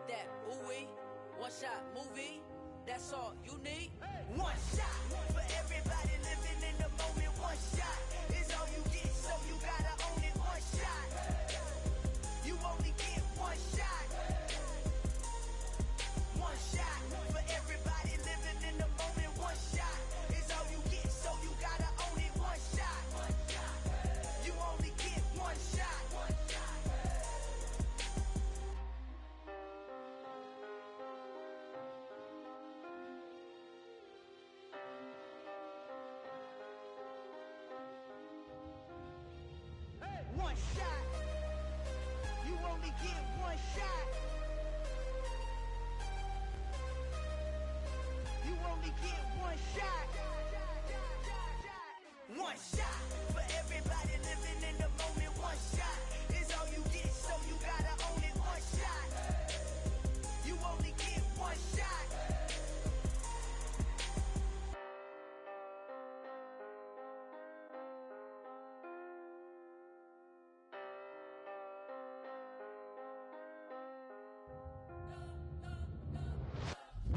that ooh-wee, one shot movie, that's all you need. One shot for everybody living in the moment. One shot is all you get, so you gotta own it. One shot, you only get one shot. One shot for everybody living in the moment. One shot is all you get, so you gotta own it. One shot, you only get one shot. One shot, you only get one shot. You only get one shot. One shot for everybody living in the moment. One shot is all you get, so you gotta own it. One shot, you only get one shot.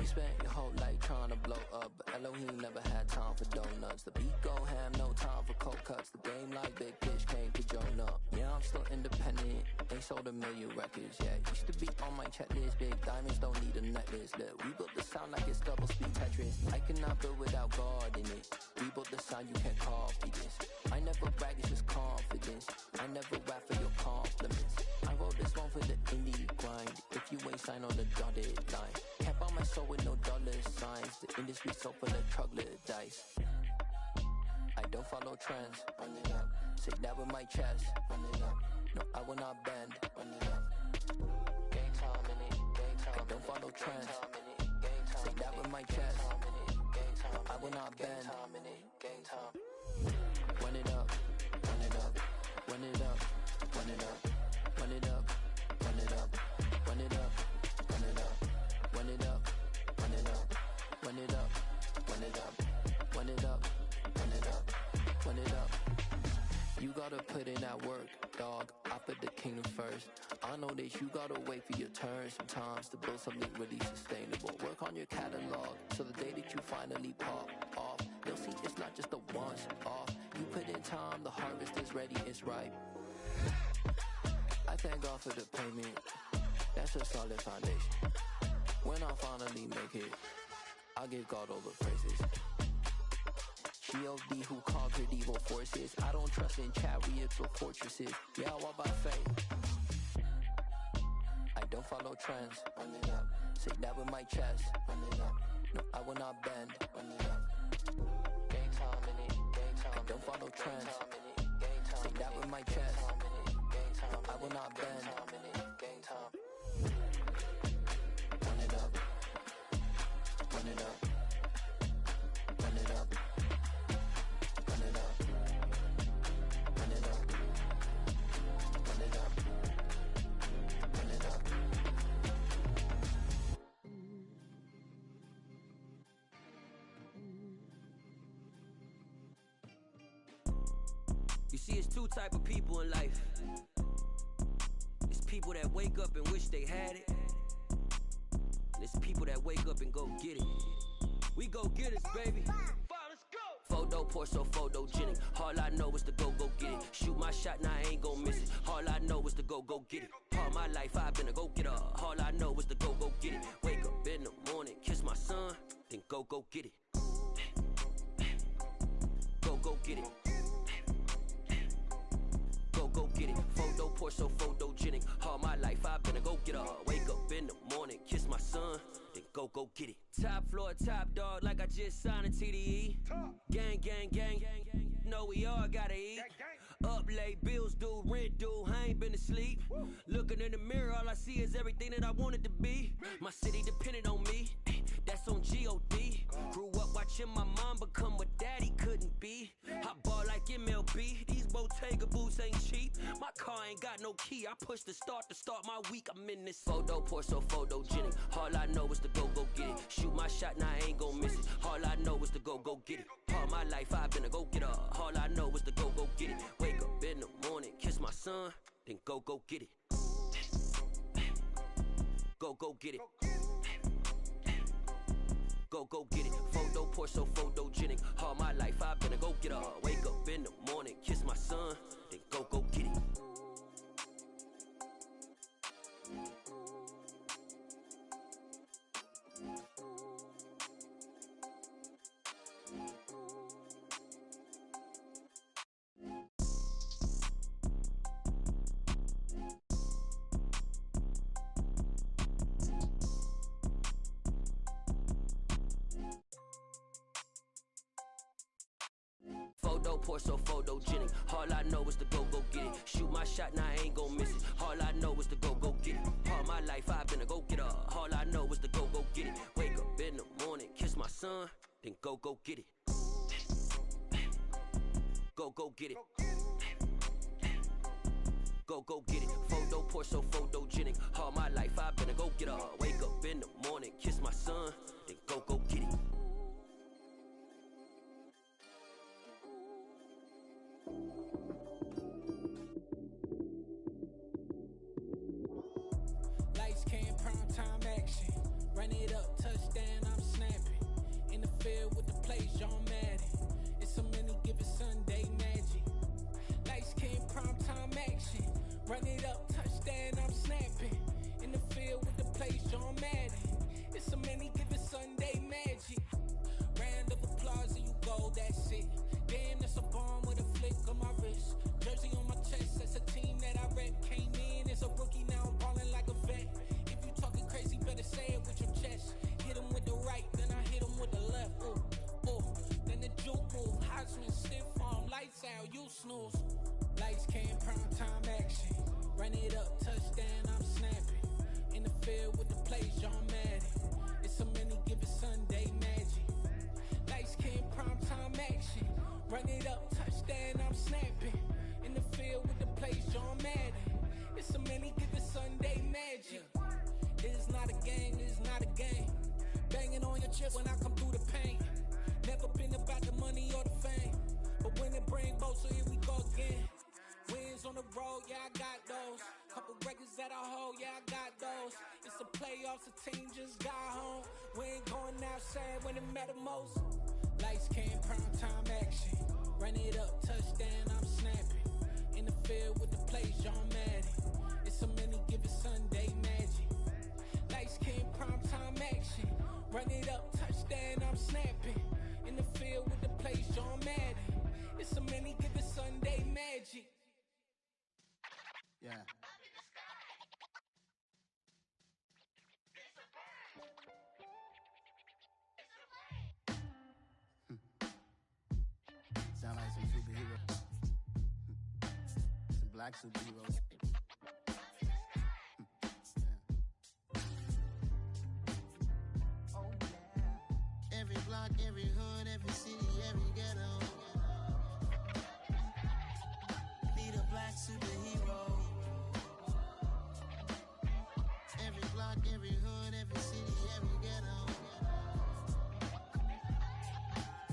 Spent your whole life trying to blow up, but Elohim never had time for donuts. The beat go ham, no time for cold cuts. The game like Big Fish came to Jonah. Yeah, I'm still independent, they sold 1 million records. Yeah, used to be on my checklist. Big diamonds don't need a necklace. Look, we built the sound like it's double speed Tetris. I cannot build without God in it. We built the sound, you can't copy this. I never brag, it's just confidence. I never rap for your compliments. I wrote this one for the indie grind. If you ain't signed on the dotted line, can't buy my soul with no dollar signs. The industry so full of troglodytes. I don't follow trends. Run it up. Say that with my chest. Run it up. No, I will not bend. Run it up. Game time in it. Game time. I don't follow trends. Say that with my chest. No, I will not bend. Game time. Run it up. Run it up. Run it up. Run it up. Run it up. Run it up. Run it up. Run it up. Run it up. Run it up. Run it up. Run it up. Run it up. Run it up. Run it up. You gotta put in that work, dog. I put the kingdom first. I know that you gotta wait for your turn sometimes to build something really sustainable. Work on your catalog, so the day that you finally pop off, you'll see it's not just a once off. You put in time, the harvest is ready, it's ripe. I thank God for the payment. That's a solid foundation. When I finally make it, I'll give God all the praises. G.O.D. who conquered evil forces. I don't trust in chariots or fortresses. Yeah, I walk by faith. I don't follow trends. Run it up. Say that with my chest. Run it up. No, I will not bend. Run it up. Game time in it. Game time. I don't follow trends. Say that with my chest. No, I will not bend. Game time. Run it up. Run it up. Run it up. Run it up. Run it up. Run it up. Run it up. You see, it's two type of people in life. It's people that wake up and wish they had it. And it's people that wake up and go get it. We go get it, baby. Let's go. Photo pour so photogenic. All I know is to go get it. Shoot my shot, now I ain't gon' miss it. All I know is to go get it. All my life I've been a go getter. All I know is to go get it. Wake up in the morning, kiss my son, then go get it. Go get it. Go get it. Photo pour so photogenic. All my life I've been a go getter. Wake up in the morning, kiss my son, then go get it. Top floor, top dog, like I just signed a TDE. Gang, gang, gang, gang, gang. Know we all gotta eat. Up late, bills due, rent due. I ain't been asleep. Looking in the mirror, all I see is everything that I wanted to be. My city depended on me. That's on G.O.D. Grew up watching my mom become what daddy couldn't be. I ball like MLB. These Bottega boots ain't cheap. My car ain't got no key. I push the start to start my week. I'm in this photo pour so photogenic. All I know is to go get it. Shoot my shot, now I ain't gon' miss it. All I know is to go get it. All my life I've been a go getter. All I know is to go get it. Wake up in the morning, kiss my son, then go get it. Go go get it. Go get it. Photo poor, so photogenic. All my life I've been a go getter. Wake up in the morning, kiss my son, then go get it. Photo poor, so photogenic. All I know is to go get it. Shoot my shot, now I ain't gon' miss it. All I know is to go get it. All my life I've been a go getter. All I know is to go get it. Wake up in the morning, kiss my son, then go get it. Go get it. Go get it. Photo poor, so photogenic. All my life I've been a go getter. Wake up in the morning, kiss my son, then go get it. Lights came, prime time action. Run it up, touchdown, I'm snapping. In the field with the plays, John Madden. It's a many given Sunday magic. Lights came, prime time action. Run it up, touchdown, I'm snapping. In the field with the plays, John Madden. It's a many given Sunday magic. Round of applause and you go, that's it. Damn, that's a bomb with a flick on my wrist. Jersey on my chest, that's a team that I rep. Came in as a rookie, now I'm ballin' like a vet. If you talking crazy, better say it with your chest. Hit him with the right, then I hit him with the left. Ooh, ooh, then the juke move. Heisman stiff arm, lights out, you snooze. Lights came, prime time action. Run it up, touchdown, I'm snapping. In the field with the plays, John Madden. It's a many given Sunday magic. Lights came, prime time action. Run it up, touchdown, I'm snapping. In the field with the plays, John Madden. It's a many given Sunday magic. This is not a game, this is not a game. Banging on your chest when I come through the pain. Never been about the money or the fame. But when it bring both, so here we go again. Wins on the road, yeah, I got those. Couple records that I hold, yeah, I got those. It's the playoffs, the team just got home. We ain't going outside when it matter most. Lights came, prime time action. Run it up, touchdown, I'm snapping. In the field with the plays, John Madden. It's a many given Sunday magic. Lights came, prime time action. Run it up, touchdown, I'm snapping. In the field with the plays, John Madden. It's a many given Sunday magic. Yeah. Sound like some superheroes. Some black superheroes. Oh yeah. Every block, every hood, every city, every ghetto. Need a black superhero. Every block, every hood, every city, every ghetto.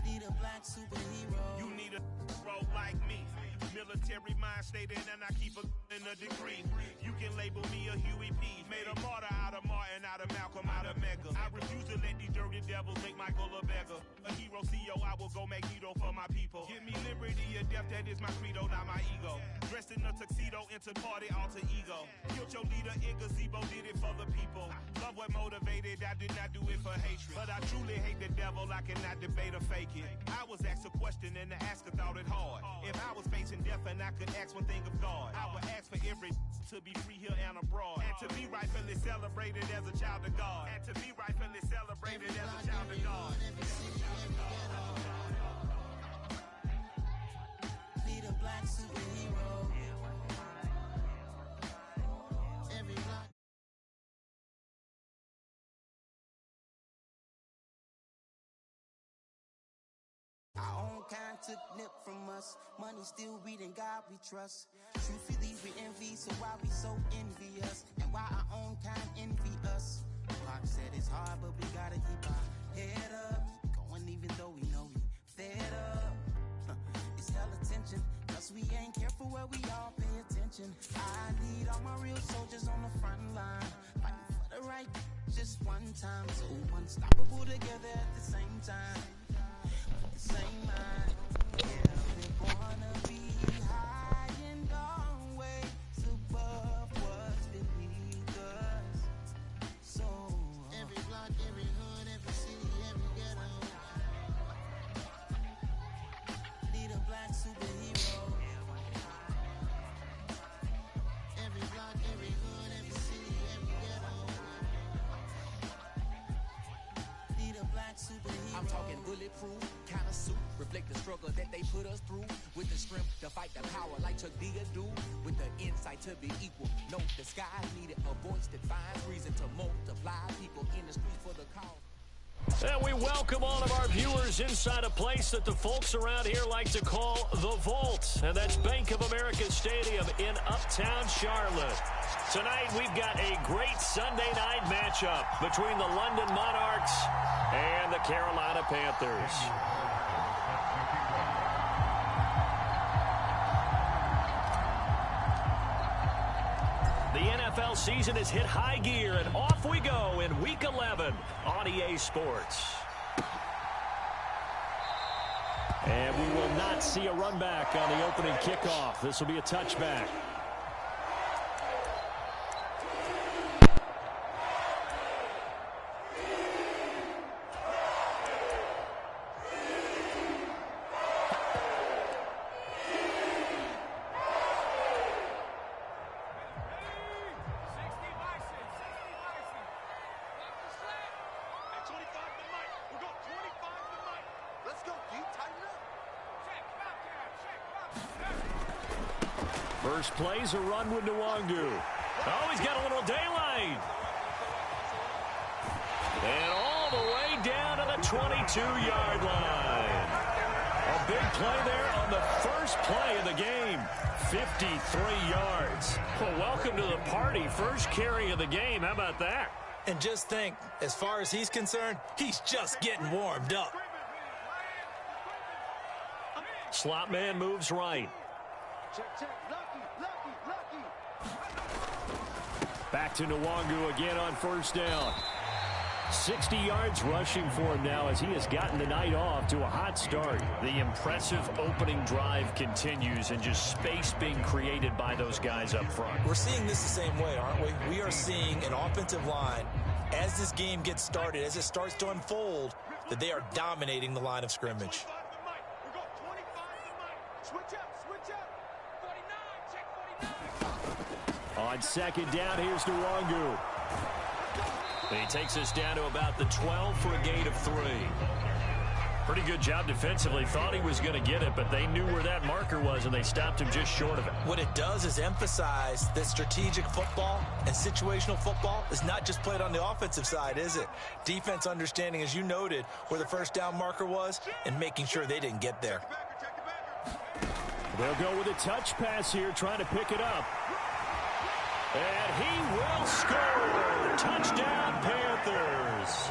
Need a black superhero. You need a role like me. Military mind stated, and I keep in a degree. You can label me a Huey P. Made a martyr out of Martin, out of Malcolm, out of Mega. I refuse to let these dirty devils make Michael a beggar. A hero CEO, I will go Magneto for my people. Give me liberty or death, that is my credo, not my ego. Dressed in a tuxedo, into party, alter ego. Killed your leader in gazebo, did it for the people. Love what motivated, I did not do it for hatred. But I truly hate the devil, I cannot debate or fake it. I was asked a question and the asker thought it hard. If I was facing death and I could ask one thing of God, I would ask for every to be free here and abroad, and to be rightfully celebrated as a child of God, and to be rightfully celebrated as a child of God. Need a black superhero. Every block. Our own kind took nip from us. Money still reading, God we trust. Truthfully we envy, so why we so envious? And why our own kind envy us? Pac said it's hard, but we gotta keep our head up. Going even though we know we fed up. It's hell attention, cause we ain't careful where we all pay attention. I need all my real soldiers on the front line, fighting for the right. right just one time. So unstoppable together at the same time. With the same mind. Yeah, we wanna be high and always above what's beneath us. So every block, every hood, every city, every ghetto need a black superhero. Every block, every hood, every city, every ghetto need a black superhero. I'm talking bulletproof kind of suit, reflect the struggle that they put us through. With the strength to fight the power like Chuck D do. With the insight to be equal. No disguise needed, a voice that finds reason to multiply. People in the street for the cause. And we welcome all of our viewers inside a place that the folks around here like to call the Vault. And that's Bank of America Stadium in Uptown Charlotte. Tonight we've got a great Sunday night matchup between the London Monarchs and the Carolina Panthers. The NFL season has hit high gear, and off we go in Week 11 on EA Sports. And we will not see a run back on the opening kickoff. This will be a touchback. First play's a run with Nwangu. Oh, he's got a little daylight. And all the way down to the 22-yard line. A big play there on the first play of the game. 53 yards. Well, welcome to the party. First carry of the game. How about that? And just think, as far as he's concerned, he's just getting warmed up. Slot man moves right. Back to Nwangu again on first down. 60 yards rushing for him now as he has gotten the night off to a hot start. The impressive opening drive continues and just space being created by those guys up front. We're seeing this the same way, aren't we? We are seeing an offensive line, as this game gets started, as it starts to unfold, that they are dominating the line of scrimmage. On second down, here's Nwangu. He takes us down to about the 12 for a gain of 3. Pretty good job defensively. Thought he was going to get it, but they knew where that marker was, and they stopped him just short of it. What it does is emphasize that strategic football and situational football is not just played on the offensive side, is it? Defense understanding, as you noted, where the first down marker was and making sure they didn't get there. They'll go with a touch pass here, trying to pick it up. And he will score. Touchdown, Panthers.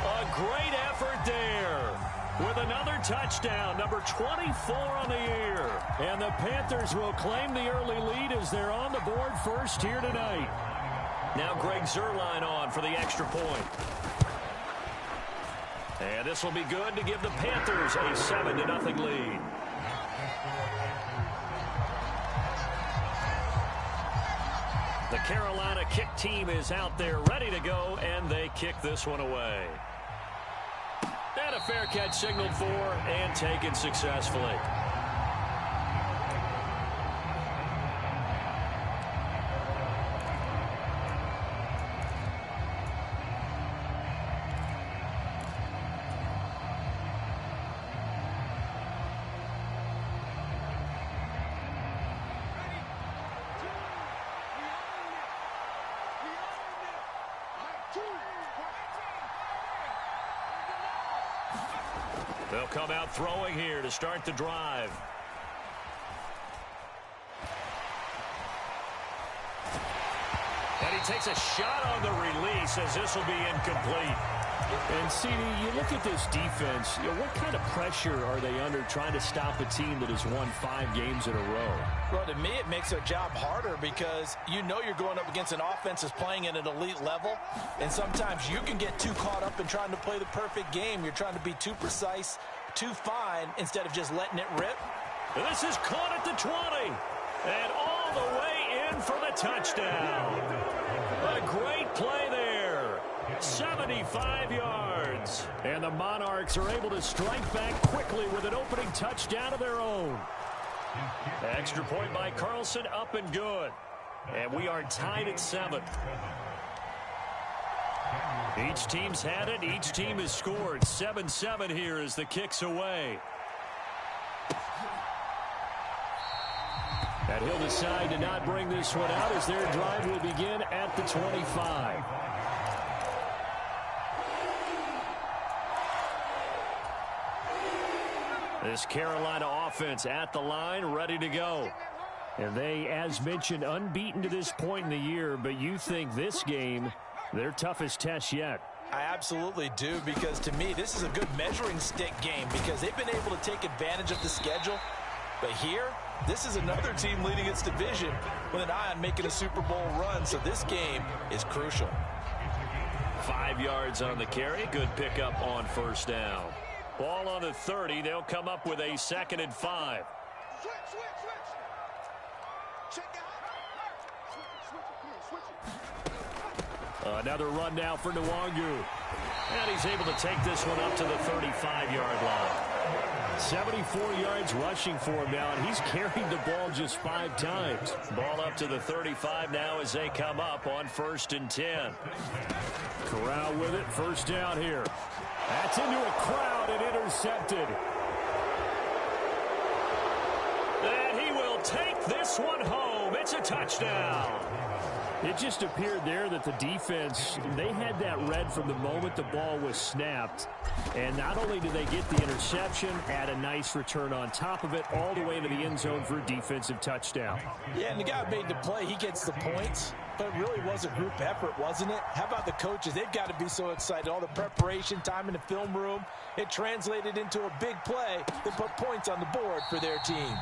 A great effort there with another touchdown, number 24 on the year. And the Panthers will claim the early lead as they're on the board first here tonight. Now Greg Zuerlein on for the extra point. And this will be good to give the Panthers a 7-0 lead. The Carolina kick team is out there ready to go, and they kick this one away. And a fair catch signaled for and taken successfully. They'll come out throwing here to start the drive. And he takes a shot on the release as this will be incomplete. And, CD, you look at this defense, what kind of pressure are they under trying to stop a team that has won 5 games in a row? Well, to me, it makes their job harder because you know you're going up against an offense that's playing at an elite level, and sometimes you can get too caught up in trying to play the perfect game. You're trying to be too precise, too fine, instead of just letting it rip. And this is caught at the 20, and all the way in for the touchdown. A great play there. 75 yards. And the Monarchs are able to strike back quickly with an opening touchdown of their own. Extra point by Carlson, up and good. And we are tied at 7. Each team's had it. Each team has scored. 7-7 here as the kick's away. And he'll decide to not bring this one out as their drive will begin at the 25. This Carolina offense at the line, ready to go. And they, as mentioned, unbeaten to this point in the year, but you think this game, their toughest test yet. I absolutely do, because to me, this is a good measuring stick game because they've been able to take advantage of the schedule. But here, this is another team leading its division with an eye on making a Super Bowl run, so this game is crucial. 5 yards on the carry. Good pickup on first down. Ball on the 30. They'll come up with a 2nd and 5. Another run now for Nwangu. And he's able to take this one up to the 35-yard line. 74 yards rushing for him now, and he's carried the ball just 5 times. Ball up to the 35 now as they come up on 1st and 10. Corral with it. First down here. That's into a crowd and intercepted. And he will take this one home. It's a touchdown. It just appeared there that the defense, they had that read from the moment the ball was snapped. And not only did they get the interception, add a nice return on top of it, all the way to the end zone for a defensive touchdown. Yeah, and the guy made the play. He gets the points. But it really was a group effort, wasn't it? How about the coaches? They've got to be so excited. All the preparation, time in the film room, it translated into a big play that put points on the board for their team.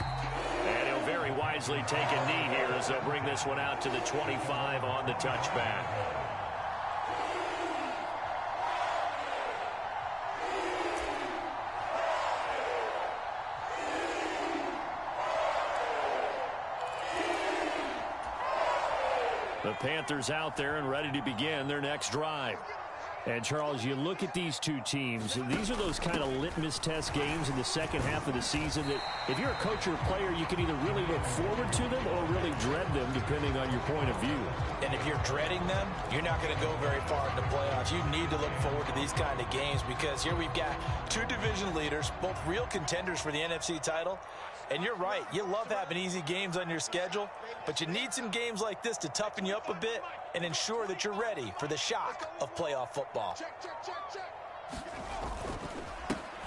And he'll very wisely take a knee here as they'll bring this one out to the 25 on the touchback. The Panthers out there and ready to begin their next drive. And, Charles, you look at these two teams, these are those kind of litmus test games in the second half of the season that if you're a coach or a player, you can either really look forward to them or really dread them, depending on your point of view. And if you're dreading them, you're not going to go very far in the playoffs. You need to look forward to these kind of games because here we've got 2 division leaders, both real contenders for the NFC title. And you're right, you love having easy games on your schedule, but you need some games like this to toughen you up a bit and ensure that you're ready for the shock of playoff football.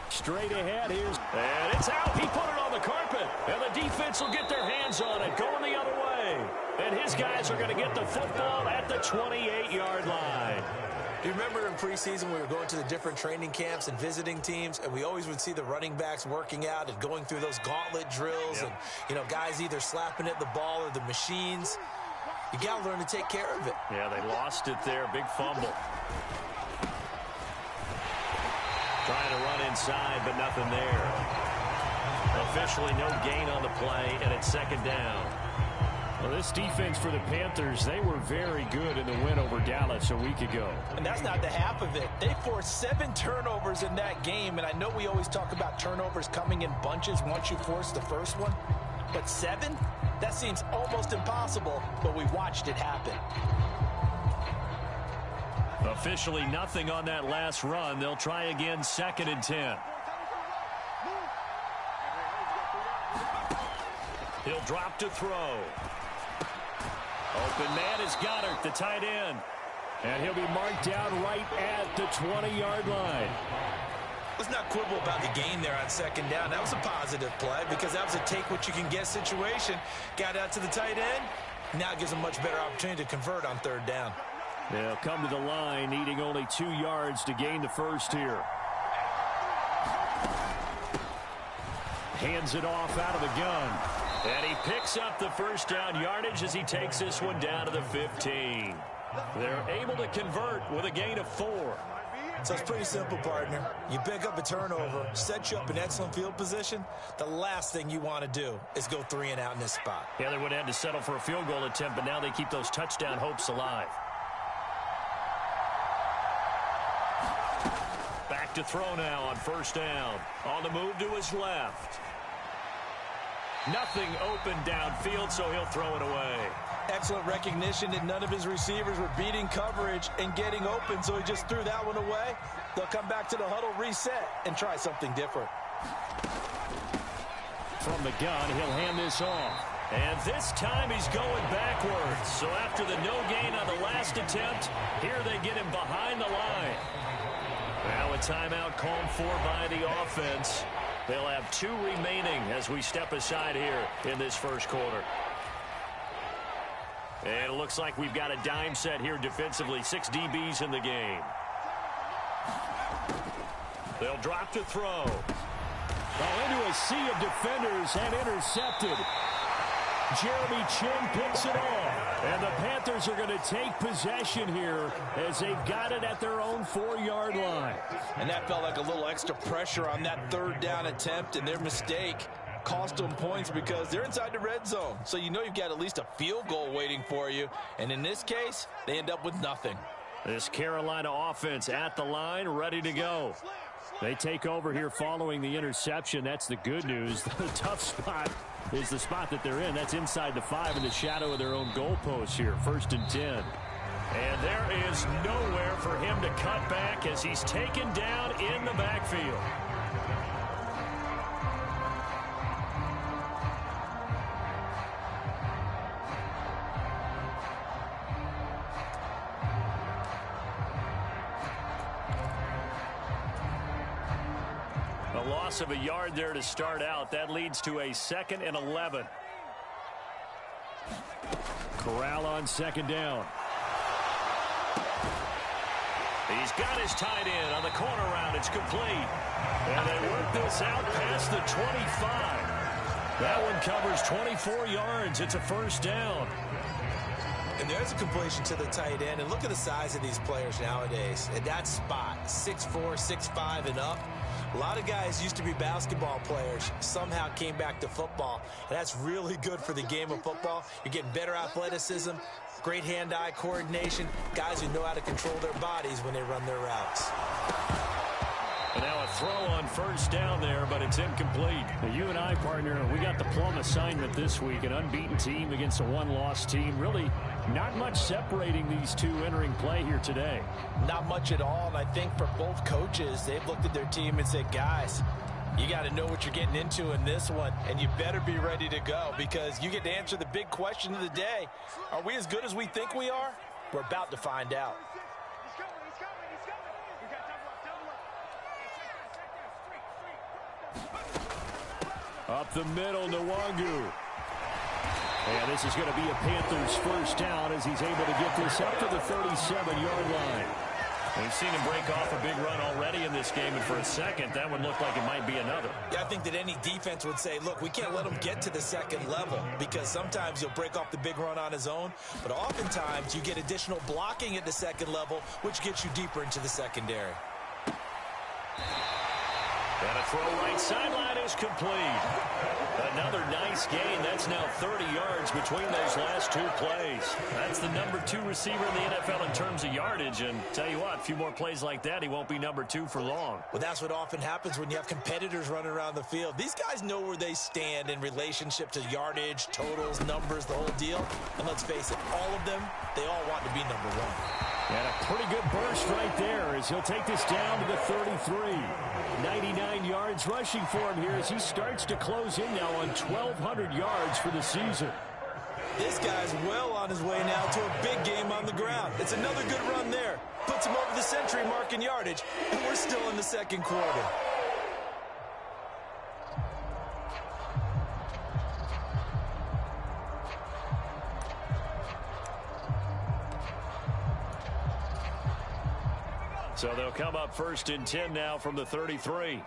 Straight ahead, and it's out. He put it on the carpet, and the defense will get their hands on it, going the other way. And his guys are going to get the football at the 28-yard line. Do you remember in preseason we were going to the different training camps and visiting teams, and we always would see the running backs working out and going through those gauntlet drills and, you know, guys either slapping at the ball or the machines. You got to learn to take care of it. Yeah, they lost it there. Big fumble. Trying to run inside, but nothing there. Officially no gain on the play, and it's 2nd down. Well, this defense for the Panthers, they were very good in the win over Dallas a week ago. And that's not the half of it. They forced 7 turnovers in that game, and I know we always talk about turnovers coming in bunches once you force the first one. But 7? That seems almost impossible, but we watched it happen. Officially nothing on that last run. They'll try again, 2nd and 10. He'll drop to throw. Open man is Goddard, the tight end. And he'll be marked down right at the 20-yard line. Let's not quibble about the gain there on 2nd down. That was a positive play because that was a take-what-you-can-get situation. Got out to the tight end, Now it gives them much better opportunity to convert on third down. They'll come to the line, needing only 2 yards to gain the first here. Hands it off out of the gun. And he picks up the first down yardage as he takes this one down to the 15. They're able to convert with a gain of 4. So it's pretty simple, partner. You pick up a turnover, set you up in excellent field position. The last thing you want to do is go 3 and out in this spot. Yeah, they would have had to settle for a field goal attempt, but now they keep those touchdown hopes alive. Back to throw now on first down. On the move to his left. Nothing open downfield, so he'll throw it away. Excellent recognition that none of his receivers were beating coverage and getting open, so he just threw that one away. They'll come back to the huddle, reset, and try something different. From the gun, he'll hand this off. And this time he's going backwards. So after the no gain on the last attempt, here they get him behind the line. Now a timeout called for by the offense. They'll have 2 remaining as we step aside here in this first quarter. And it looks like we've got a dime set here defensively. 6 DBs in the game. They'll drop to throw. Into a sea of defenders and intercepted. Jeremy Chinn picks it off. And the Panthers are going to take possession here as they've got it at their own 4-yard line. And that felt like a little extra pressure on that third down attempt, and their mistake cost them points because they're inside the red zone. So you know you've got at least a field goal waiting for you. And in this case, they end up with nothing. This Carolina offense at the line, ready to go. They take over here following the interception. That's the good news. The tough spot is the spot that they're in. That's inside the 5 in the shadow of their own goalpost here. 1st and 10. And there is nowhere for him to cut back as he's taken down in the backfield. A loss of a yard there to start out. That leads to a 2nd and 11. Corral on 2nd down. He's got his tight end on the corner route. It's complete. And they work this out past the 25. That one covers 24 yards. It's a first down. And there's a completion to the tight end. And look at the size of these players nowadays. At that spot, 6'4", 6'5", and up. A lot of guys used to be basketball players, somehow came back to football. And that's really good for the game of football. You're getting better athleticism, great hand-eye coordination, guys who know how to control their bodies when they run their routes. And now a throw on first down there, but it's incomplete. Now you and I, partner, we got the plum assignment this week. An unbeaten team against a one-loss team. Really not much separating these two entering play here today. Not much at all, and I think for both coaches, they've looked at their team and said, guys, you got to know what you're getting into in this one, and you better be ready to go because you get to answer the big question of the day. Are we as good as we think we are? We're about to find out. Up the middle, Nwangu. And this is going to be a Panthers first down as he's able to get this up to the 37-yard line. We've seen him break off a big run already in this game, and for a second, that one looked like it might be another. Yeah, I think that any defense would say, look, we can't let him get to the second level because sometimes he'll break off the big run on his own, but oftentimes you get additional blocking at the second level, which gets you deeper into the secondary. And a throw right sideline is complete. Another nice gain. That's now 30 yards between those last two plays. That's the number 2 receiver in the NFL in terms of yardage. And tell you what, a few more plays like that, he won't be number 2 for long. Well, that's what often happens when you have competitors running around the field. These guys know where they stand in relationship to yardage, totals, numbers, the whole deal. And let's face it, all of them, they all want to be number 1. And a pretty good burst right there as he'll take this down to the 33. 99 yards rushing for him here as he starts to close in now on 1,200 yards for the season. This guy's well on his way now to a big game on the ground. It's another good run there. Puts him over the century mark in yardage, and we're still in the second quarter. So they'll come up 1st and 10 now from the 33.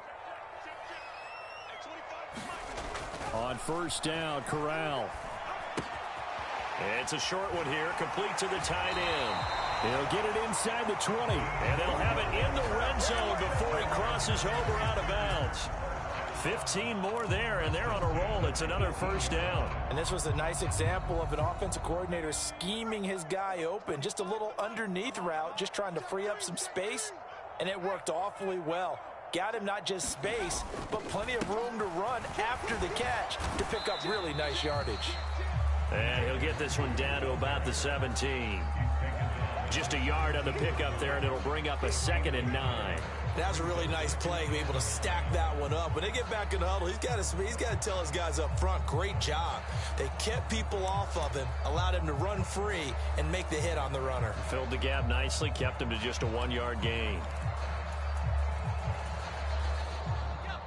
On 1st down, Corral. It's a short one here, complete to the tight end. He'll get it inside the 20, and they'll have it in the red zone before he crosses over out of bounds. 15 more there, and they're on a roll. It's another 1st down. And this was a nice example of an offensive coordinator scheming his guy open. Just a little underneath route, just trying to free up some space, and it worked awfully well. Got him not just space, but plenty of room to run after the catch to pick up really nice yardage. And he'll get this one down to about the 17. Just a yard on the pickup there, and it'll bring up a 2nd and 9. That was a really nice play, be able to stack that one up. When they get back in the huddle, he's got to tell his guys up front, great job. They kept people off of him, allowed him to run free, and make the hit on the runner. Filled the gap nicely, kept him to just a 1-yard gain.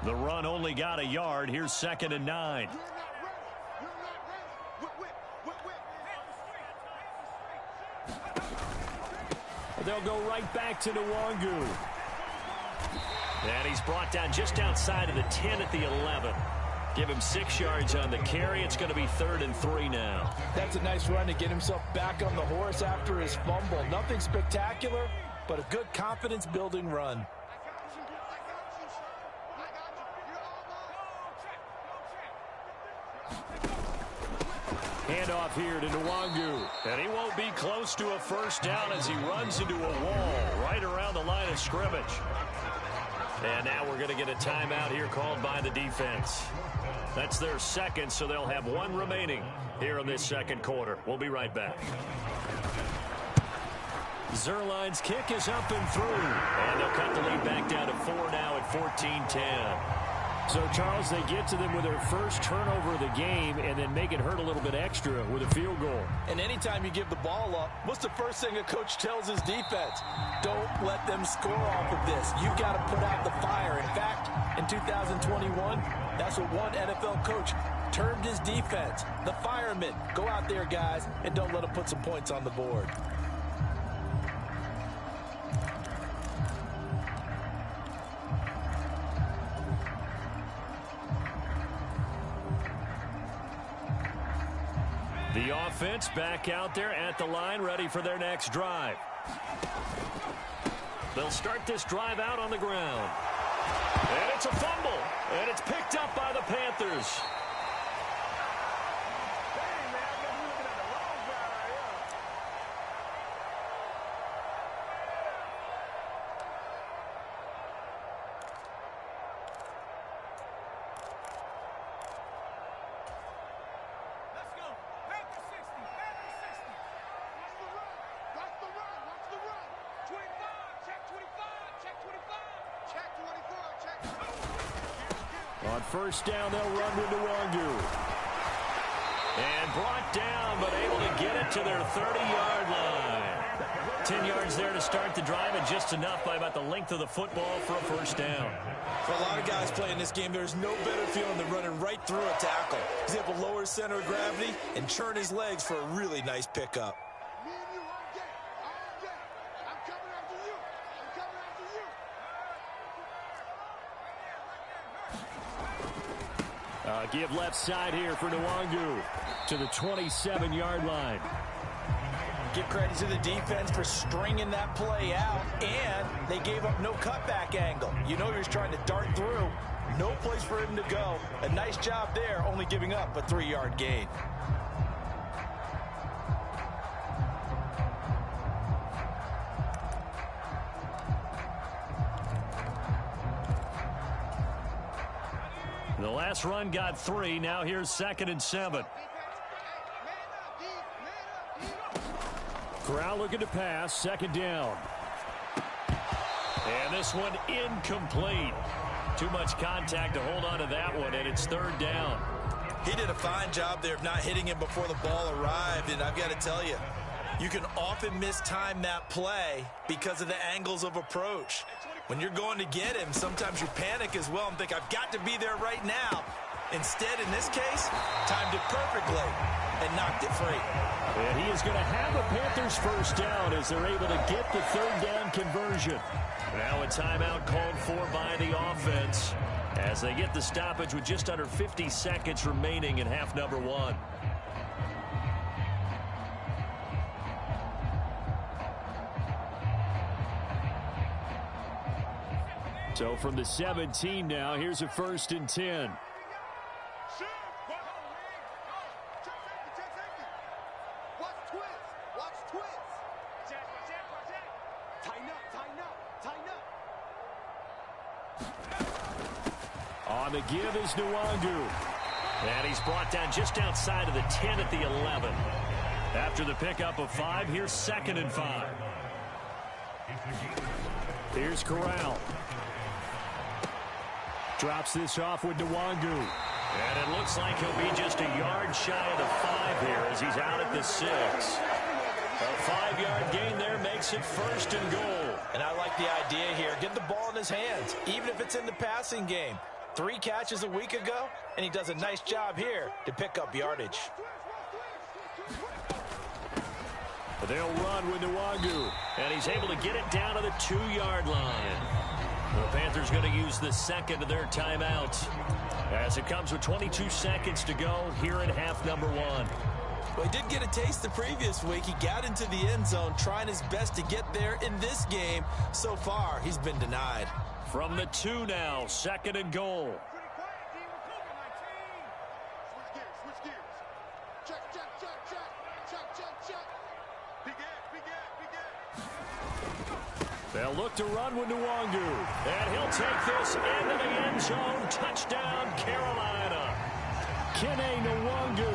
The run only got a yard. Here's 2nd and 9. They'll go right back to Nwangu. And he's brought down just outside of the 10 at the 11. Give him 6 yards on the carry. It's going to be 3rd and 3 now. That's a nice run to get himself back on the horse after his fumble. Nothing spectacular, but a good confidence-building run. Handoff here to Nwangu. And he won't be close to a 1st down as he runs into a wall right around the line of scrimmage. And now we're going to get a timeout here called by the defense. That's their 2nd, so they'll have 1 remaining here in this 2nd quarter. We'll be right back. Zuerlein's kick is up and through. And they'll cut the lead back down to 4 now at 14-10. So, Charles, they get to them with their first turnover of the game and then make it hurt a little bit extra with a field goal. And anytime you give the ball up, what's the first thing a coach tells his defense? Don't let them score off of this. You've got to put out the fire. In fact, in 2021, that's what one NFL coach termed his defense, the firemen. Go out there, guys, and don't let them put some points on the board. The offense back out there at the line, ready for their next drive. They'll start this drive out on the ground. And it's a fumble, and it's picked up by the Panthers. On 1st down, they'll run to Nwangu. And brought down, but able to get it to their 30-yard line. 10 yards there to start the drive, and just enough by about the length of the football for a 1st down. For a lot of guys playing this game, there's no better feeling than running right through a tackle. He's able to lower his center of gravity and churn his legs for a really nice pickup. Give left side here for Nwangu to the 27-yard line. Give credit to the defense for stringing that play out, and they gave up no cutback angle. You know he was trying to dart through. No place for him to go. A nice job there, only giving up a 3-yard gain. The last run got 3. Now here's 2nd and 7. Corral looking to pass. 2nd down. And this one incomplete. Too much contact to hold on to that one, and it's 3rd down. He did a fine job there of not hitting him before the ball arrived, and I've got to tell you, you can often mistime that play because of the angles of approach. When you're going to get him, sometimes you panic as well and think, I've got to be there right now. Instead, in this case, timed it perfectly and knocked it free. And he is going to have a Panthers first down as they're able to get the third down conversion. Now a timeout called for by the offense as they get the stoppage with just under 50 seconds remaining in half number one. So from the 17 now, here's a 1st and 10. On the give is Nwangu. And he's brought down just outside of the 10 at the 11. After the pickup of 5, here's 2nd and 5. Here's Corral. Drops this off with Nwangu. And it looks like he'll be just a yard shy of the 5 here as he's out at the 6. A 5-yard gain there makes it 1st and goal. And I like the idea here. Get the ball in his hands, even if it's in the passing game. 3 catches a week ago, and he does a nice job here to pick up yardage. They'll run with Nwangu, and he's able to get it down to the 2-yard line. The Panthers going to use the 2nd of their timeout as it comes with 22 seconds to go here in half number 1. Well, he did get a taste the previous week. He got into the end zone trying his best to get there in this game. So far, he's been denied. From the 2 now, 2nd and goal. They'll look to run with Nwangu. And he'll take this into the end zone. Touchdown, Carolina. Kene Nwangu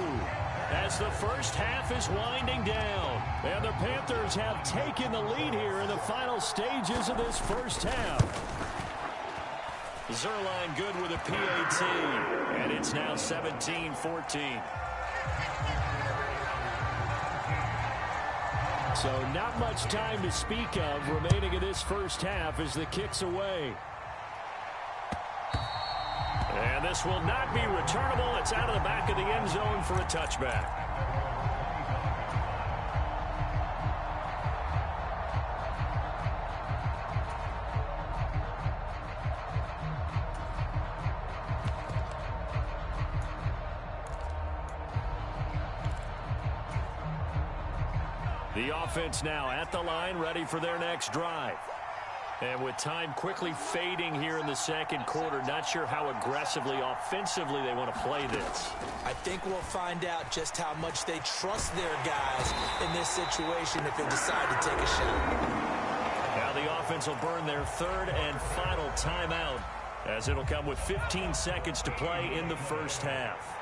as the first half is winding down. And the Panthers have taken the lead here in the final stages of this first half. Zuerlein good with a PAT. And it's now 17-14. So not much time to speak of remaining in this first half as the kick's away. And this will not be returnable. It's out of the back of the end zone for a touchback. The offense now at the line, ready for their next drive. And with time quickly fading here in the second quarter, not sure how aggressively, offensively they want to play this. I think we'll find out just how much they trust their guys in this situation if they decide to take a shot. Now the offense will burn their 3rd and final timeout as it'll come with 15 seconds to play in the first half.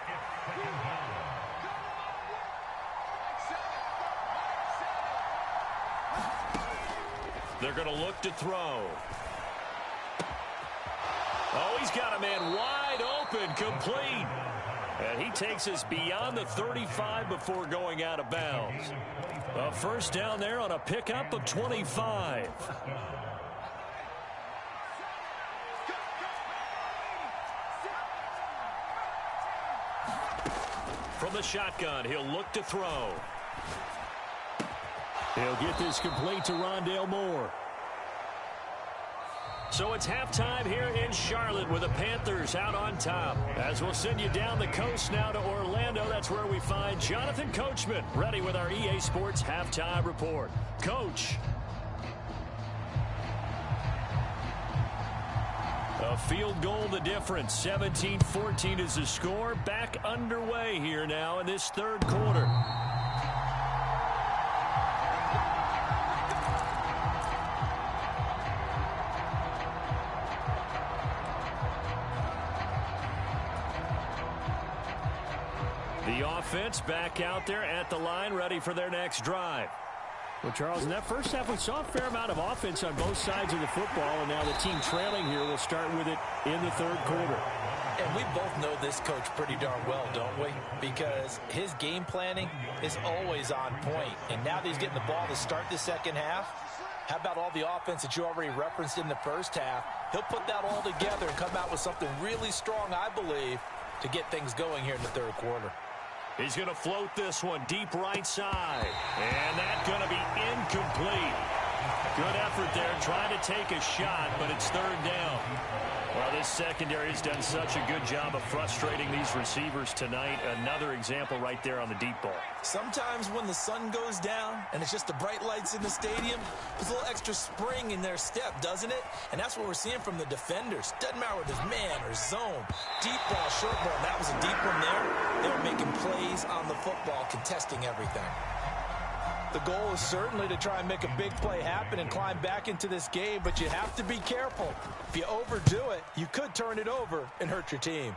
They're going to look to throw. Oh, he's got a man wide open, complete. And he takes us beyond the 35 before going out of bounds. A first down there on a pickup of 25. From the shotgun, he'll look to throw. He'll get this complete to Rondale Moore. So it's halftime here in Charlotte with the Panthers out on top. As we'll send you down the coast now to Orlando, that's where we find Jonathan Coachman ready with our EA Sports Halftime Report. Coach. A field goal the difference. 17-14 is the score. Back underway here now in this third quarter. The offense back out there at the line, ready for their next drive. Well, Charles, in that first half, we saw a fair amount of offense on both sides of the football, and now the team trailing here will start with it in the third quarter. And we both know this coach pretty darn well, don't we? Because his game planning is always on point. And now that he's getting the ball to start the second half, how about all the offense that you already referenced in the first half? He'll put that all together and come out with something really strong, I believe, to get things going here in the third quarter. He's going to float this one deep right side. And that's going to be incomplete. Good effort there, trying to take a shot, but it's third down. Well, this secondary has done such a good job of frustrating these receivers tonight. Another example right there on the deep ball. Sometimes when the sun goes down and it's just the bright lights in the stadium, there's a little extra spring in their step, doesn't it? And that's what we're seeing from the defenders. Doesn't matter whether it's man or zone. Deep ball, short ball. That was a deep one there. They were making plays on the football, contesting everything. The goal is certainly to try and make a big play happen and climb back into this game, but you have to be careful. If you overdo it, you could turn it over and hurt your team.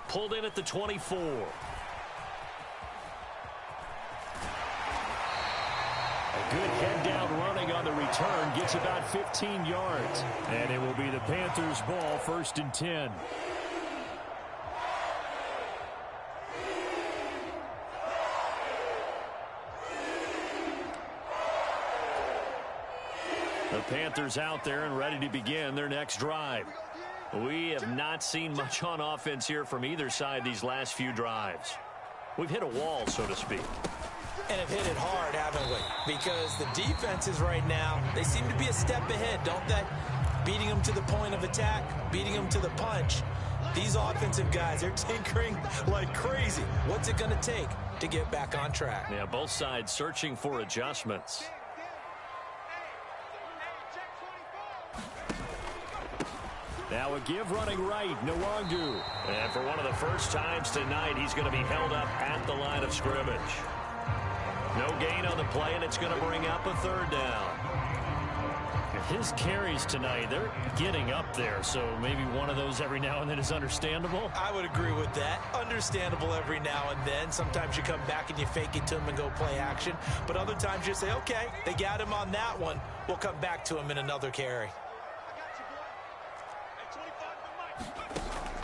Pulled in at the 24. A good head-down running on the return gets about 15 yards. And it will be the Panthers' ball, 1st and 10. The Panthers out there and ready to begin their next drive. We have not seen much on offense here from either side these last few drives. We've hit a wall, so to speak. And have hit it hard, haven't we? Because the defenses right now, they seem to be a step ahead, don't they? Beating them to the point of attack, beating them to the punch. These offensive guys, they're tinkering like crazy. What's it going to take to get back on track? Yeah, both sides searching for adjustments. Now a give running right, Nwangu. And for one of the first times tonight, he's going to be held up at the line of scrimmage. No gain on the play, and it's going to bring up a third down. His carries tonight, they're getting up there, so maybe one of those every now and then is understandable. I would agree with that. Understandable every now and then. Sometimes you come back and you fake it to him and go play action. But other times you say, okay, they got him on that one. We'll come back to him in another carry.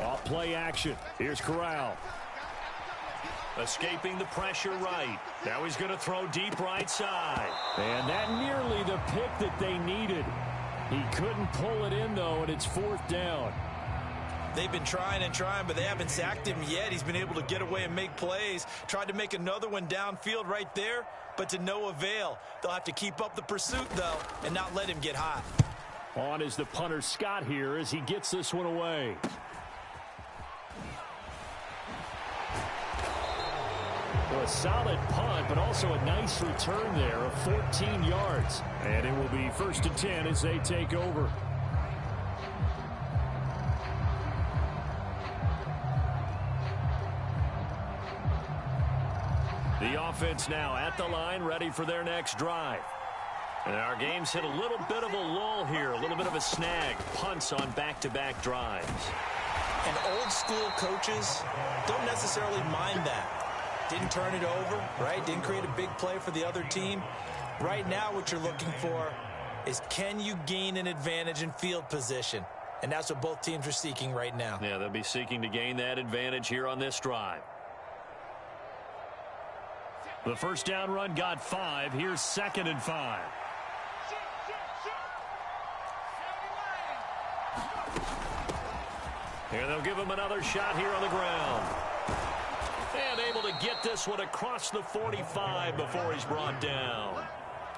Off play action. Here's Corral. Escaping the pressure right. Now he's going to throw deep right side. And that nearly the pick that they needed. He couldn't pull it in, though, and it's 4th down. They've been trying and trying, but they haven't sacked him yet. He's been able to get away and make plays. Tried to make another one downfield right there, but to no avail. They'll have to keep up the pursuit, though, and not let him get hot. On is the punter Scott here as he gets this one away. Well, a solid punt, but also a nice return there of 14 yards. And it will be 1st and 10 as they take over. The offense now at the line, ready for their next drive. And our game's hit a little bit of a lull here, a little bit of a snag. Punts on back-to-back drives. And old school coaches don't necessarily mind that. Didn't turn it over, right? Didn't create a big play for the other team. Right now what you're looking for is can you gain an advantage in field position? And that's what both teams are seeking right now. Yeah, they'll be seeking to gain that advantage here on this drive. The first down run got 5. Here's 2nd and 5. And they'll give him another shot here on the ground. And able to get this one across the 45 before he's brought down.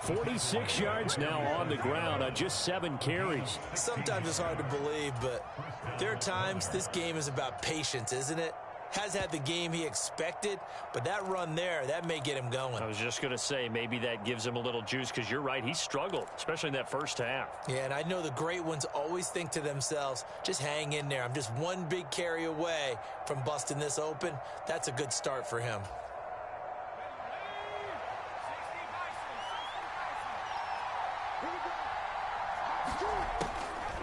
46 yards now on the ground on just 7 carries. Sometimes it's hard to believe, but there are times this game is about patience, isn't it? Has had the game he expected, but that run there, that may get him going. I was just going to say, maybe that gives him a little juice, because you're right, he struggled, especially in that first half. Yeah, and I know the great ones always think to themselves, just hang in there. I'm just one big carry away from busting this open. That's a good start for him.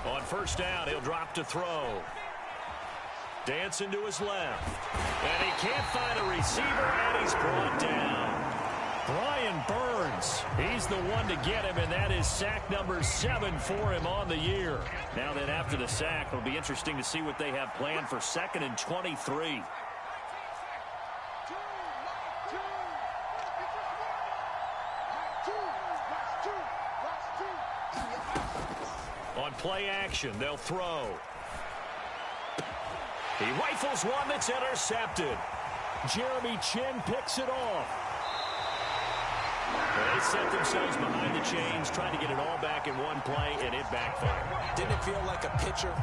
On first down, he'll drop to throw. Dancing to his left. And he can't find a receiver, and he's brought down. Brian Burns, he's the one to get him, and that is sack number 7 for him on the year. Now then, after the sack, it'll be interesting to see what they have planned for 2nd and 23. On play action, they'll throw. He rifles one that's intercepted. Jeremy Chinn picks it off. They set themselves behind the chains, trying to get it all back in one play, and it backfired. Didn't it feel like a pitcher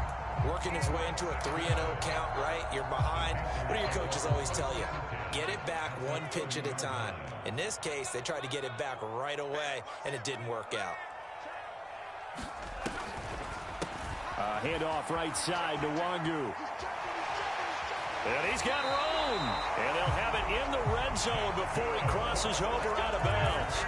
working his way into a 3-0 count, right? You're behind. What do your coaches always tell you? Get it back one pitch at a time. In this case, they tried to get it back right away, and it didn't work out. Handoff right side to Wangu. And he's got room. And they'll have it in the red zone before he crosses over out of bounds.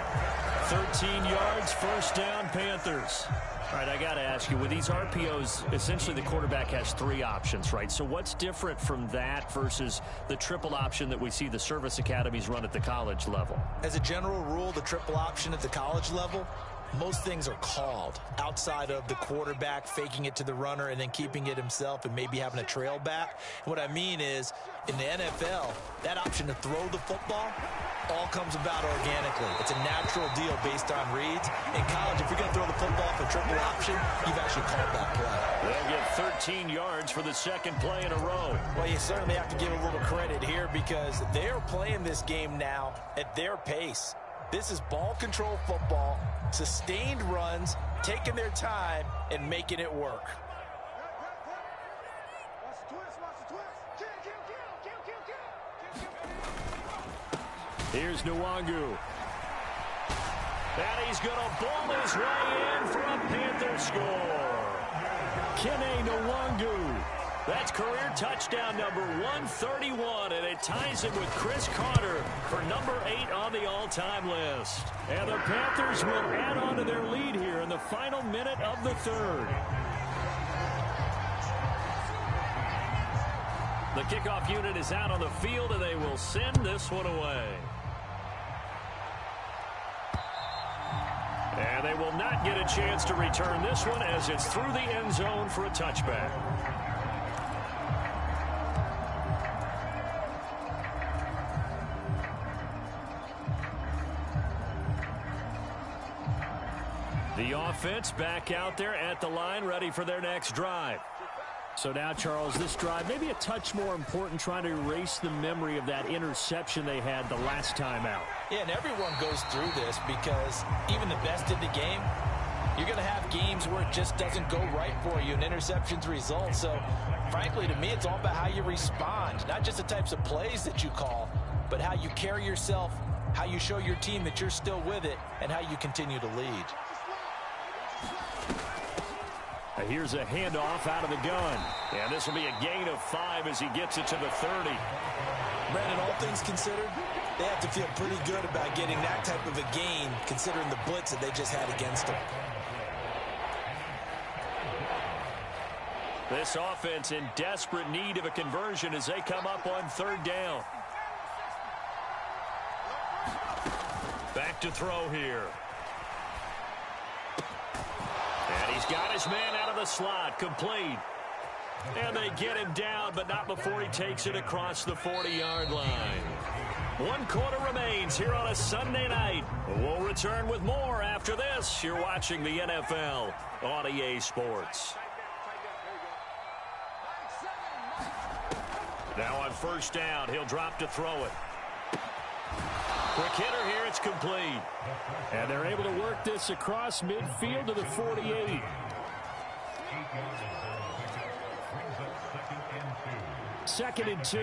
13 yards, first down, Panthers. All right, I got to ask you, with these RPOs, essentially the quarterback has 3 options, right? So what's different from that versus the triple option that we see the service academies run at the college level? As a general rule, the triple option at the college level, most things are called outside of the quarterback faking it to the runner and then keeping it himself and maybe having a trail back. What I mean is, in the NFL, that option to throw the football all comes about organically. It's a natural deal based on reads. In college, if you're going to throw the football for triple option, you've actually called that play. They'll get 13 yards for the second play in a row. Well, you certainly have to give a little credit here because they're playing this game now at their pace. This is ball control football, sustained runs, taking their time, and making it work. Here's Nwangu. And he's going to ball his way in for a Panther score. Kene Nwangu. That's career touchdown number 131, and it ties him with Chris Carter for number 8 on the all-time list. And the Panthers will add on to their lead here in the final minute of the third. The kickoff unit is out on the field, and they will send this one away. And they will not get a chance to return this one as it's through the end zone for a touchback. The offense back out there at the line, ready for their next drive. So now, Charles, this drive maybe a touch more important, trying to erase the memory of that interception they had the last time out. Yeah, and everyone goes through this because even the best in the game, you're going to have games where it just doesn't go right for you and interceptions result. So, frankly, to me, it's all about how you respond, not just the types of plays that you call, but how you carry yourself, how you show your team that you're still with it, and how you continue to lead. Here's a handoff out of the gun. And this will be a gain of 5 as he gets it to the 30. Brandon, all things considered, they have to feel pretty good about getting that type of a gain considering the blitz that they just had against them. This offense in desperate need of a conversion as they come up on third down. Back to throw here. And he's got his man out of the slot, complete. And they get him down, but not before he takes it across the 40-yard line. 1 quarter remains here on a Sunday night. We'll return with more after this. You're watching the NFL on EA Sports. Now on first down, he'll drop to throw it. Quick hitter here, it's complete. And they're able to work this across midfield to the 48. Second and 2.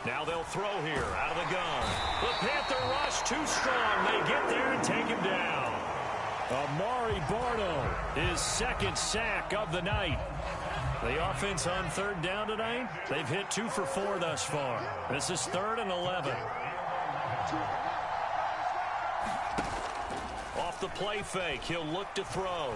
Now they'll throw here out of the gun. The Panther rush too strong. They get there and take him down. Amari Barno, his second sack of the night. The offense on third down tonight, they've hit 2 for 4 thus far. This is 3rd and 11. Off the play fake, he'll look to throw.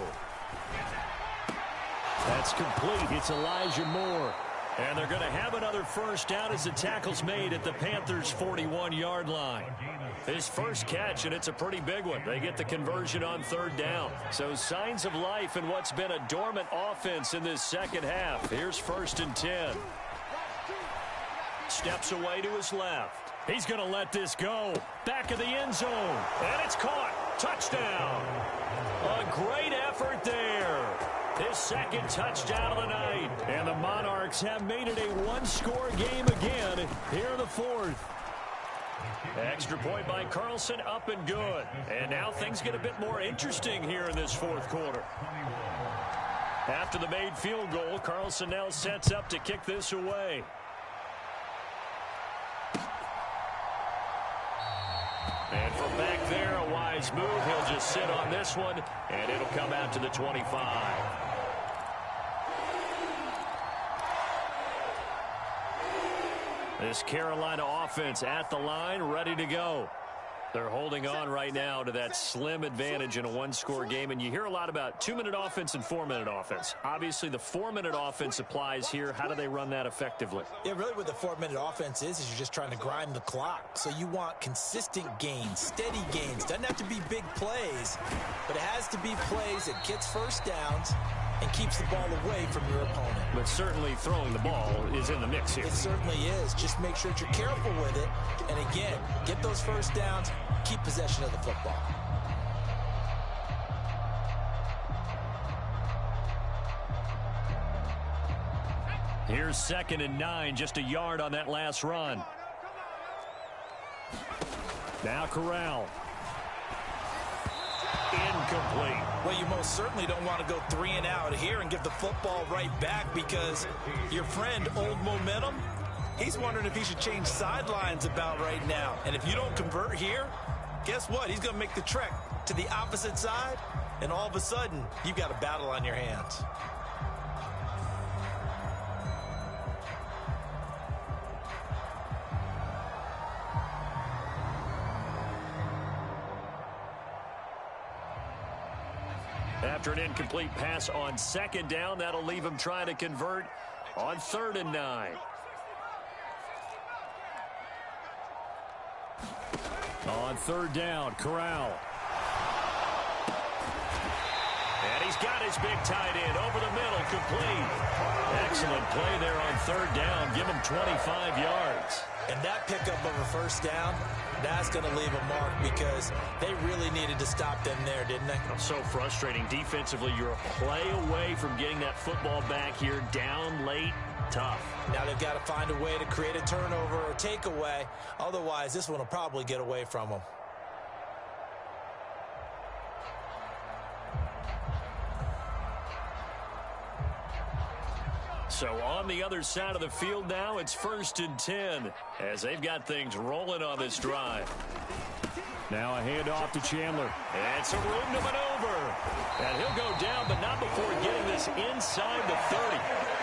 That's complete. It's Elijah Moore. And they're going to have another first down as the tackle's made at the Panthers' 41-yard line. His first catch, and it's a pretty big one. They get the conversion on third down. So signs of life in what's been a dormant offense in this second half. Here's 1st and 10. Steps away to his left. He's going to let this go. Back of the end zone. And it's caught. Touchdown. A great effort there. His second touchdown of the night. And the Monarchs have made it a one-score game again here in the fourth. Extra point by Carlson, up and good. And now things get a bit more interesting here in this fourth quarter. After the made field goal, Carlson now sets up to kick this away. And from back there, a wise move. He'll just sit on this one, and it'll come out to the 25. This Carolina offense at the line, ready to go. They're holding on right now to that slim advantage in a one-score game. And you hear a lot about 2-minute offense and 4-minute offense. Obviously, the 4-minute offense applies here. How do they run that effectively? Yeah, really what the 4-minute offense is you're just trying to grind the clock. So you want consistent gains, steady gains. Doesn't have to be big plays, but it has to be plays that gets first downs and keeps the ball away from your opponent. But certainly throwing the ball is in the mix here. It certainly is. Just make sure that you're careful with it. And again, get those first downs, keep possession of the football. Here's 2nd and 9, just a yard on that last run. Now Corral. Incomplete. Well, you most certainly don't want to go 3 and out here and give the football right back, because your friend, Old Momentum, he's wondering if he should change sidelines about right now. And if you don't convert here, guess what? He's going to make the trek to the opposite side, and all of a sudden, you've got a battle on your hands. After an incomplete pass on 2nd down, that'll leave him trying to convert on 3rd and 9. On 3rd down, Corral. And he's got his big tight end over the middle, complete. Excellent play there on 3rd down. Give him 25 yards. And that pickup of a first down, that's going to leave a mark, because they really needed to stop them there, didn't they? So frustrating. Defensively, you're a play away from getting that football back here, down late, tough. Now they've got to find a way to create a turnover or takeaway. Otherwise, this one will probably get away from them. So on the other side of the field now, it's 1st and 10 as they've got things rolling on this drive. Now a handoff to Chandler. And some room to maneuver. And he'll go down, but not before getting this inside the 30.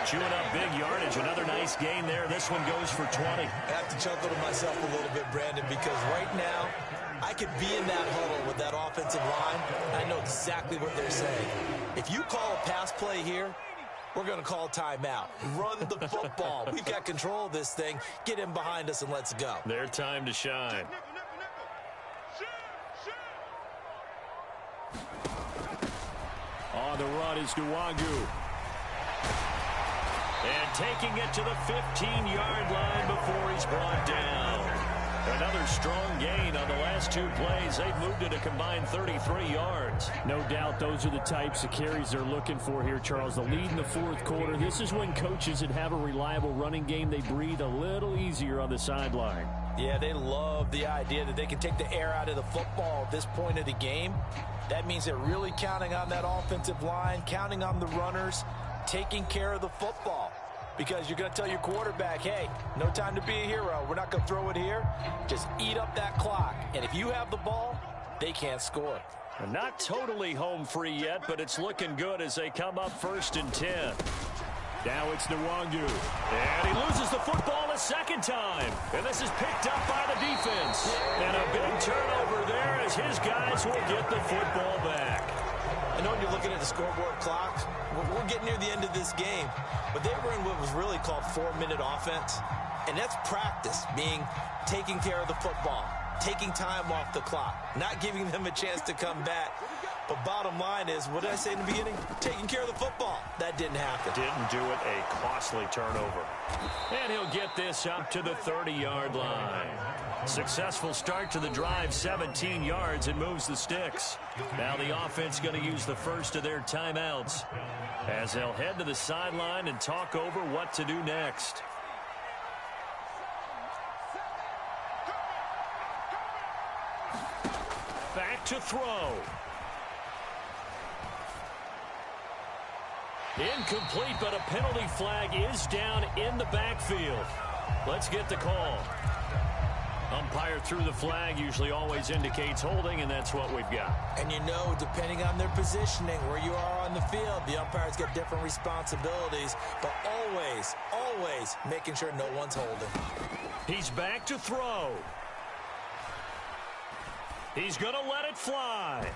Chewing up big yardage. Another nice gain there. This one goes for 20. I have to chuckle to myself a little bit, Brandon, because right now I could be in that huddle with that offensive line. I know exactly what they're saying. If you call a pass play here, we're going to call timeout. Run the football. We've got control of this thing. Get in behind us and let's go. Their time to shine. On the run is Nwangu. And taking it to the 15-yard line before he's brought down. Another strong gain on the last 2 plays. They've moved it a combined 33 yards. No doubt those are the types of carries they're looking for here, Charles. The lead in the fourth quarter. This is when coaches that have a reliable running game, they breathe a little easier on the sideline. Yeah, they love the idea that they can take the air out of the football at this point of the game. That means they're really counting on that offensive line, counting on the runners, taking care of the football. Because you're going to tell your quarterback, hey, no time to be a hero. We're not going to throw it here. Just eat up that clock. And if you have the ball, they can't score. Not totally home free yet, but it's looking good as they come up 1st and 10. Now it's Nwangu. And he loses the football a 2nd time. And this is picked up by the defense. And a big turnover there as his guys will get the football back. I know when you're looking at the scoreboard clock, we're getting near the end of this game. But they were in what was really called 4-minute offense. And that's practice, being taking care of the football, taking time off the clock, not giving them a chance to come back. But bottom line is, what did I say in the beginning? Taking care of the football. That didn't happen. Didn't do it. A costly turnover. And he'll get this up to the 30-yard line. Successful start to the drive, 17 yards, and moves the sticks. Now the offense going to use the first of their timeouts as they'll head to the sideline and talk over what to do next. Back to throw. Incomplete, but a penalty flag is down in the backfield. Let's get the call. Umpire threw the flag, usually always indicates holding, and that's what we've got. And you know, depending on their positioning, where you are on the field, the umpires get different responsibilities, but always making sure no one's holding. He's back to throw. He's going to let it fly.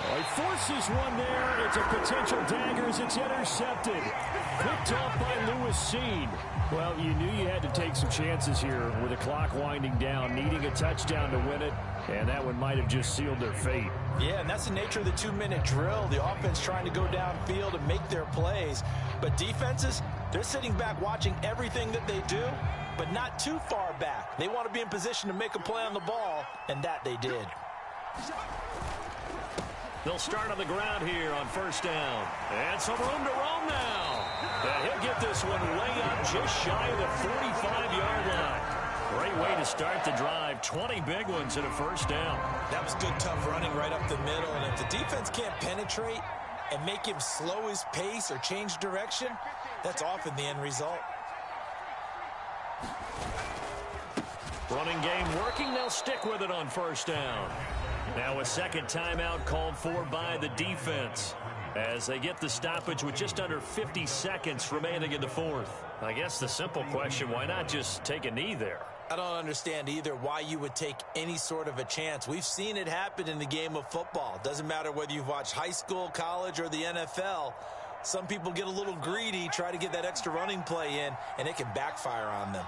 Oh, he forces one there. It's a potential dagger as it's intercepted. Picked off by Lewis Cine. Well, you knew you had to take some chances here with the clock winding down, needing a touchdown to win it, and that one might have just sealed their fate. Yeah, and that's the nature of the 2-minute drill. The offense trying to go downfield and make their plays. But defenses, they're sitting back watching everything that they do, but not too far back. They want to be in position to make a play on the ball, and that they did. They'll start on the ground here on first down. And some room to roam now. And he'll get this one way up just shy of the 45-yard line. Great way to start the drive. 20 big ones in a first down. That was good, tough running right up the middle. And if the defense can't penetrate and make him slow his pace or change direction, that's often the end result. Running game working. They'll stick with it on first down. Now a second timeout called for by the defense as they get the stoppage with just under 50 seconds remaining in the fourth. I guess the simple question, why not just take a knee there? I don't understand either why you would take any sort of a chance. We've seen it happen in the game of football. Doesn't matter whether you've watched high school, college, or the NFL. Some people get a little greedy, try to get that extra running play in, and it can backfire on them.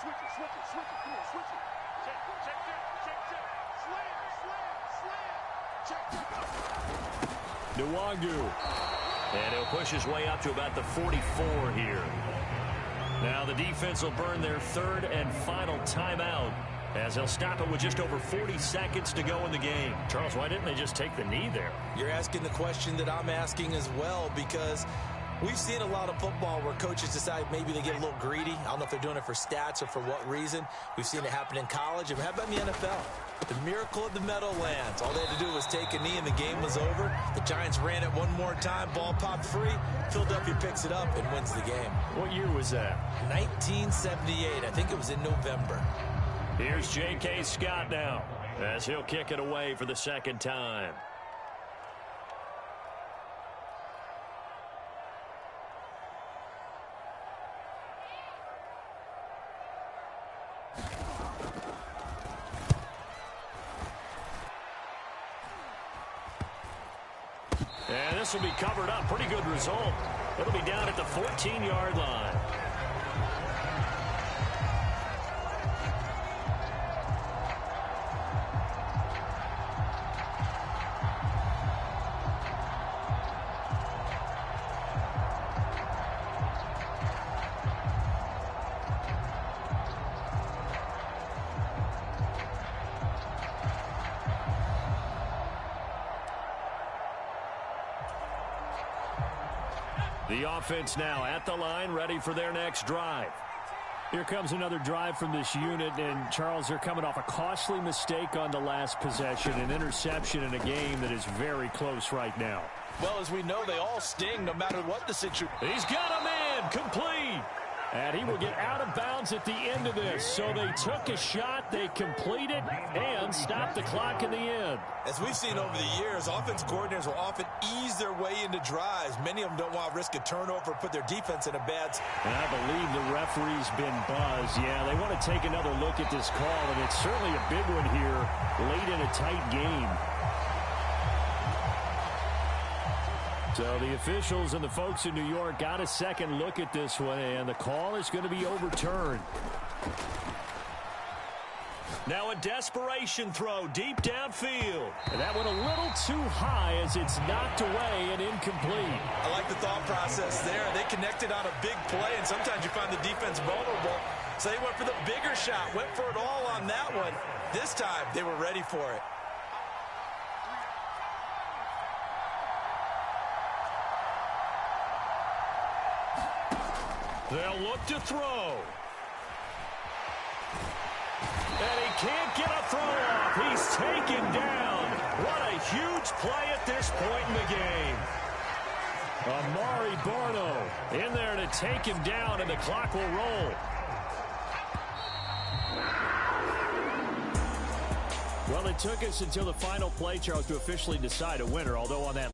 Switch it, come on, switch it. Nwangu. And he'll push his way up to about the 44 here. Now the defense will burn their third and final timeout as they'll stop it with just over 40 seconds to go in the game. Charles, why didn't they just take the knee there? You're asking the question that I'm asking as well, because we've seen a lot of football where coaches decide maybe they get a little greedy. I don't know if they're doing it for stats or for what reason. We've seen it happen in college. And how about in the NFL? The miracle of the Meadowlands. All they had to do was take a knee and the game was over. The Giants ran it one more time. Ball popped free. Philadelphia picks it up and wins the game. What year was that? 1978. I think it was in November. Here's J.K. Scott now as he'll kick it away for the second time. And this will be covered up. Pretty good result. It'll be down at the 14-yard line. The offense now at the line, ready for their next drive. Here comes another drive from this unit, and Charles, they're coming off a costly mistake on the last possession, an interception in a game that is very close right now. Well, as we know, they all sting no matter what the situation. He's got a man, complete. And he will get out of bounds at the end of this. So they took a shot, they completed, and stopped the clock in the end. As we've seen over the years, offense coordinators will often ease their way into drives. Many of them don't want to risk a turnover or put their defense in a bad spot. And I believe the referee's been buzzed. Yeah, they want to take another look at this call, and it's certainly a big one here late in a tight game. So the officials and the folks in New York got a second look at this one, and the call is going to be overturned. Now a desperation throw deep downfield. And that went a little too high as it's knocked away and incomplete. I like the thought process there. They connected on a big play, and sometimes you find the defense vulnerable. So they went for the bigger shot, went for it all on that one. This time, they were ready for it. They'll look to throw. And he can't get a throw off. He's taken down. What a huge play at this point in the game. Amari Barno in there to take him down, and the clock will roll. Well, it took us until the final play, Charles, to officially decide a winner, although on that